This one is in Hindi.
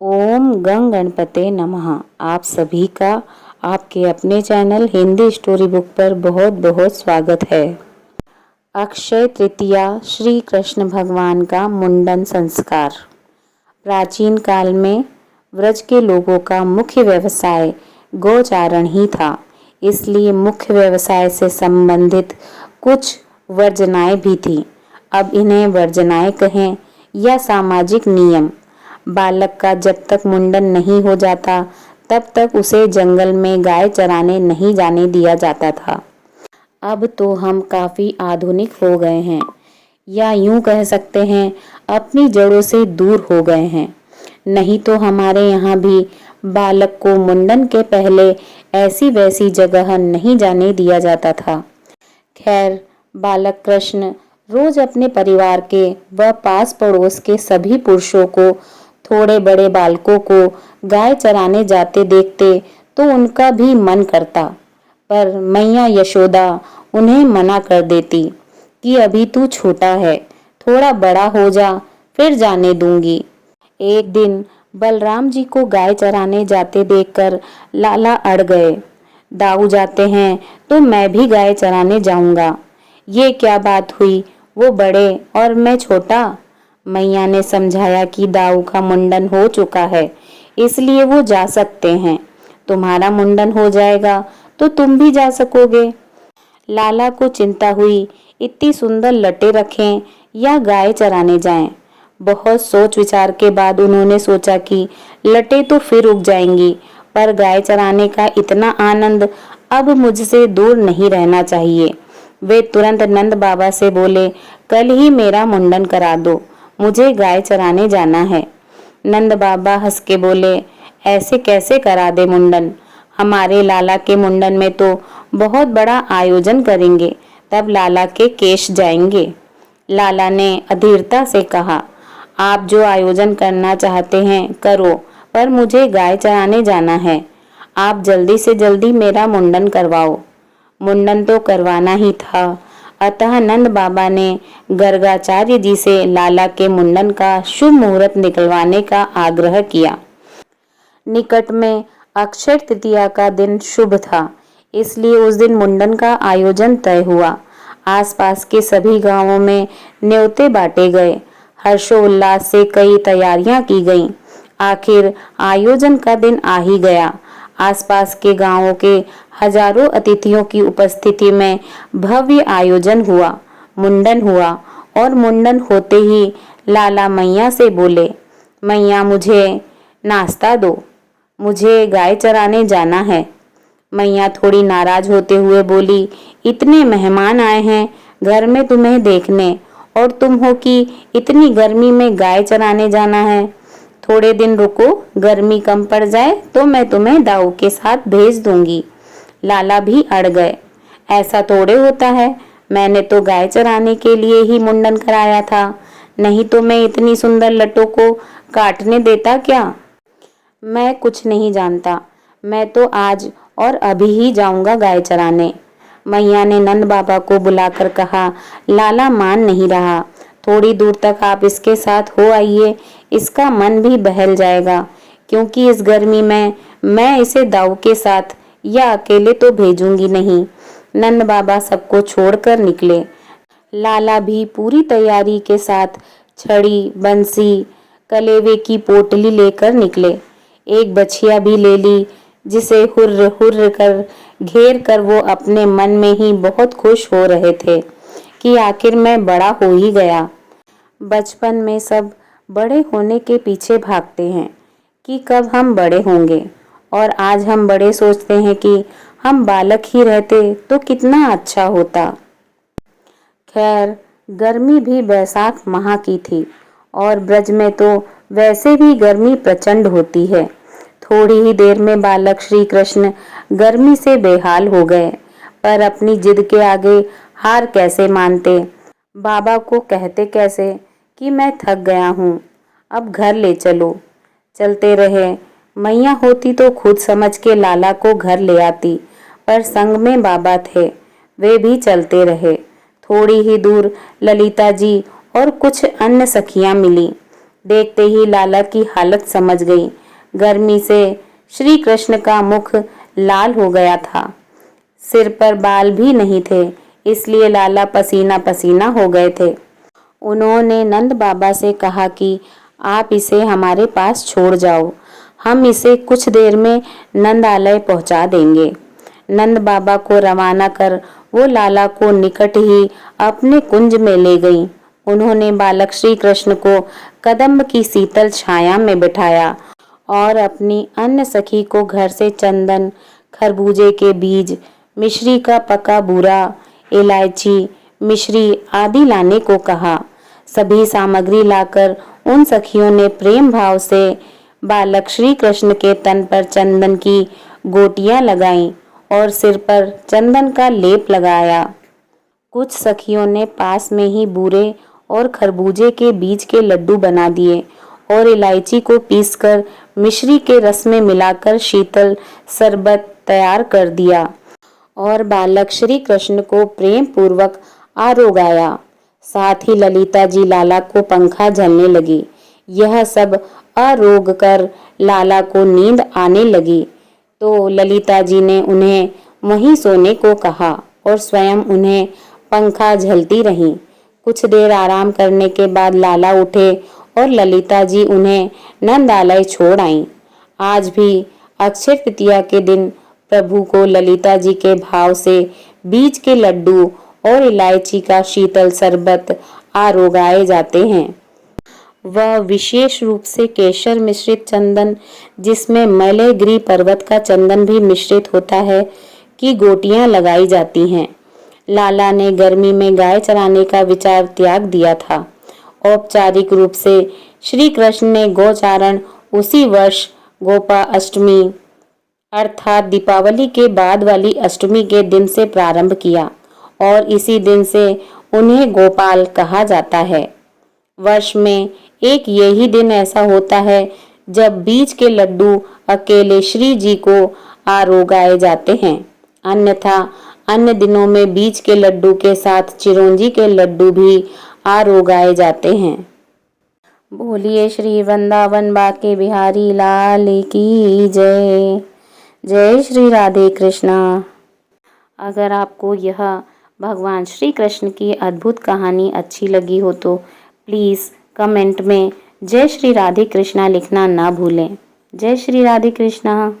ओम गंग गणपते नमः। आप सभी का आपके अपने चैनल हिंदी स्टोरी बुक पर बहुत बहुत स्वागत है। अक्षय तृतीया श्री कृष्ण भगवान का मुंडन संस्कार। प्राचीन काल में व्रज के लोगों का मुख्य व्यवसाय गोचारण ही था, इसलिए मुख्य व्यवसाय से संबंधित कुछ वर्जनाएं भी थीं। अब इन्हें वर्जनाएं कहें या सामाजिक नियम। बालक का जब तक मुंडन नहीं हो जाता तब तक उसे जंगल में गाय चराने नहीं जाने दिया जाता था। अब तो हम काफ़ी आधुनिक हो गए हैं, या यूं कह सकते हैं अपनी जड़ों से दूर हो गए हैं। नहीं तो हमारे यहाँ भी बालक को मुंडन के पहले ऐसी वैसी जगह नहीं जाने दिया जाता था। खैर, बालक कृष्ण रोज अपने परिवार के व पास पड़ोस के सभी पुरुषों को थोड़े बड़े बालकों को गाय चराने जाते देखते तो उनका भी मन करता, पर मैया यशोदा उन्हें मना कर देती कि अभी तू छोटा है, थोड़ा बड़ा हो जा फिर जाने दूंगी। एक दिन बलराम जी को गाय चराने जाते देखकर लाला अड़ गए। दाऊ जाते हैं तो मैं भी गाय चराने जाऊंगा। ये क्या बात हुई, वो बड़े और मैं छोटा। मैया ने समझाया कि दाऊ का मुंडन हो चुका है, इसलिए वो जा सकते हैं। तुम्हारा मुंडन हो जाएगा तो तुम भी जा सकोगे। लाला को चिंता हुई, इतनी सुंदर लटे रखें या गाय चराने जाएं। बहुत सोच विचार के बाद उन्होंने सोचा कि लटे तो फिर उग जाएंगी, पर गाय चराने का इतना आनंद अब मुझसे दूर नहीं रहना चाहिए। वे तुरंत नंद बाबा से बोले, कल ही मेरा मुंडन करा दो, मुझे गाय चराने जाना है। नंद बाबा हंस के बोले, ऐसे कैसे करा दे मुंडन, हमारे लाला के मुंडन में तो बहुत बड़ा आयोजन करेंगे, तब लाला के केश जाएंगे। लाला ने अधीरता से कहा, आप जो आयोजन करना चाहते हैं करो, पर मुझे गाय चराने जाना है। आप जल्दी से जल्दी मेरा मुंडन करवाओ। मुंडन तो करवाना ही था, अतः नंद बाबा ने गर्गाचार्य जी से लाला के मुंडन का शुभ मुहूर्त निकलवाने का आग्रह किया। निकट में अक्षय तृतीया का दिन शुभ था, इसलिए उस दिन मुंडन का आयोजन तय हुआ। आसपास के सभी गांवों में न्योते बांटे गए। हर्षोल्लास से कई तैयारियां की गईं। आखिर आयोजन का दिन आ ही गया। आसपास के गांवों के हजारों अतिथियों की उपस्थिति में भव्य आयोजन हुआ, मुंडन हुआ और मुंडन होते ही लाला मैया से बोले, मैया मुझे नाश्ता दो, मुझे गाय चराने जाना है। मैया थोड़ी नाराज होते हुए बोली, इतने मेहमान आए हैं घर में तुम्हें देखने, और तुम हो कि इतनी गर्मी में गाय चराने जाना है। थोड़े दिन रुको, गर्मी कम पड़ जाए तो मैं तुम्हें दाऊ के साथ भेज दूंगी। लाला भी अड़ गए, ऐसा थोड़े होता है, मैंने तो गाय चराने के लिए ही मुंडन कराया था, नहीं तो मैं इतनी सुंदर लटों को काटने देता क्या। मैं कुछ नहीं जानता, मैं तो आज और अभी ही जाऊंगा गाय चराने। मैया ने नंद बाबा को बुलाकर कहा, लाला मान नहीं रहा, थोड़ी दूर तक आप इसके साथ हो आइए, इसका मन भी बहल जाएगा, क्योंकि इस गर्मी में मैं इसे दाऊ के साथ या अकेले तो भेजूंगी नहीं। नंद बाबा सबको छोड़कर निकले। लाला भी पूरी तैयारी के साथ छड़ी, बंसी, कलेवे की पोटली लेकर निकले। एक बछिया भी ले ली, जिसे हुर्र हुर्र कर घेर कर वो अपने मन में ही बहुत खुश हो रहे थे कि आखिर मैं बड़ा हो ही गया। बचपन में सब बड़े होने के पीछे भागते हैं कि कब हम बड़े होंगे, और आज हम बड़े सोचते हैं कि हम बालक ही रहते तो कितना अच्छा होता। खैर, गर्मी भी बैसाख माह की थी, और ब्रज में तो वैसे भी गर्मी प्रचंड होती है। थोड़ी ही देर में बालक श्री कृष्ण गर्मी से बेहाल हो गए, पर अपनी जिद के आगे हार कैसे मानते। बाबा को कहते कैसे कि मैं थक गया हूँ, अब घर ले चलो। चलते रहे। मैया होती तो खुद समझ के लाला को घर ले आती, पर संग में बाबा थे, वे भी चलते रहे। थोड़ी ही दूर ललिता जी और कुछ अन्य सखियां मिली। देखते ही लाला की हालत समझ गई। गर्मी से श्री कृष्ण का मुख लाल हो गया था। सिर पर बाल भी नहीं थे, इसलिए लाला पसीना पसीना हो गए थे। उन्होंने नंद बाबा से कहा कि आप इसे हमारे पास छोड़ जाओ, हम इसे कुछ देर में नंदालय पहुंचा देंगे। नंद बाबा को रवाना कर वो लाला को निकट ही अपने कुंज में ले गई। उन्होंने बालक श्री कृष्ण को कदम्ब की शीतल छाया में बिठाया और अपनी अन्य सखी को घर से चंदन, खरबूजे के बीज, मिश्री का पका बूरा, इलायची, मिश्री आदि लाने को कहा। सभी सामग्री लाकर उन सखियों ने प्रेम भाव से बालक श्री कृष्ण के तन पर चंदन की गोटियां लगाईं और सिर पर चंदन का लेप लगाया। कुछ सखियों ने पास में ही बूरे और खरबूजे के बीज के लड्डू बना दिए और इलायची को पीसकर मिश्री के रस में मिलाकर शीतल शरबत तैयार कर दिया और बालक श्री कृष्ण को प्रेम पूर्वक आरोगाया। साथ ही ललिता जी लाला को पंखा झलने लगी। यह सब आरोग कर लाला को नींद आने लगी तो ललिता जी ने उन्हें वहीं सोने को कहा और स्वयं उन्हें पंखा झलती रहीं। कुछ देर आराम करने के बाद लाला उठे और ललिता जी उन्हें नंदालय छोड़ आईं। आज भी अक्षय तृतीया के दिन प्रभु को ललिता जी के भाव से बीज के लड्डू और इलायची का शीतल शरबत आरोगाए जाते हैं। वह विशेष रूप से केसर मिश्रित चंदन, जिसमें मैलेगिरी पर्वत का चंदन भी मिश्रित होता है, की गोटियां लगाई जाती हैं। लाला ने गर्मी में गाय चराने का विचार त्याग दिया था। औपचारिक रूप से श्री कृष्ण ने गोचारण उसी वर्ष गोपा अष्टमी अर्थात दीपावली के बाद वाली अष्टमी के दिन से प्रारंभ किया और इसी दिन से उन्हें गोपाल कहा जाता है। वर्ष में एक यही दिन ऐसा होता है जब बीज के लड्डू अकेले श्री जी को आरोगाए जाते हैं, अन्यथा अन्य दिनों में बीज के लड्डू के साथ चिरौंजी के लड्डू भी आरोगाए जाते हैं। बोलिए श्री वृंदावन बाके बिहारी लाल की जय। जय श्री राधे कृष्णा। अगर आपको यह भगवान श्री कृष्ण की अद्भुत कहानी अच्छी लगी हो तो प्लीज़ कमेंट में जय श्री राधे कृष्णा लिखना ना भूलें। जय श्री राधे कृष्णा।